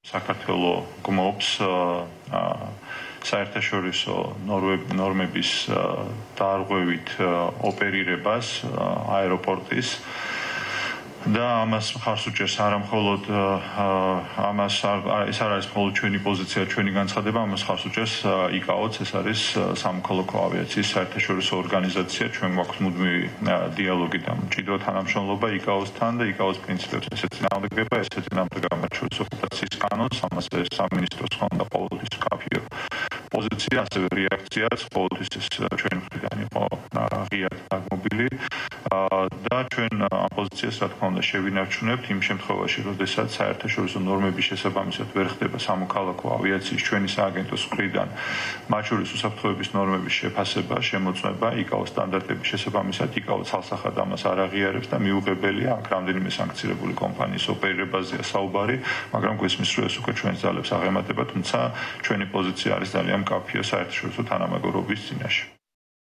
საქართველოს გმობს საერთაშორისო ნორმების დაარღვევით ოპერირებას აეროპორტის და ამას მხარს უჭერს არა მხოლოდ ამას ეს არ არის მხოლოდ ჩვენი პოზიცია, ჩვენი განცხადება, ამას მხარს უჭერს ICAO-ც, ეს არის სამოქალაქო ავიაციის საერთაშორისო ორგანიზაცია, ჩვენ გვაქვს მუდმივი დიალოგი და მჭიდრო თანამშრომლობა ICAO-სთან და ICAO-ს პრინციპებს ესეწინააღმდეგება, ესეწინააღმდეგება მართლობის ოკუპაციის კანონს, ამას სამინისტროს ჰქონდა ყოველთვის მკაფიო პოზიცია, ასევე რეაქციაც ყოველთვის ეს ჩვენი მხრიდან იყო ღიად დაგმობილი და ჩვენ ამ პოზიციას რა თქმა უნდა შევინარჩუნებთ იმ შემთხვევაში, როდესაც საერთაშორისო ნორმების შესაბამისად ვერ ხდება სამოქალაქო ავიაციის ჩვენი სააგენტოს მხრიდან მათ შორის უსაფრთხოების ნორმების შეფასება, შემოწმება ICAO სტანდარტების შესაბამისად ICAO ცალსახად ამას არ აღიარებს და მიუღებელია აქ რამდენიმე სანქცირებული კომპანიის ოპერირებაზეა საუბარი, მაგრამ გვესმის რომ ეს უკვე ჩვენს ძალებს აღემატება, თუმცა ჩვენი პოზიცია არის ძალიან მკაფიო საერთაშორისო თანამეგობრობის წინაშე.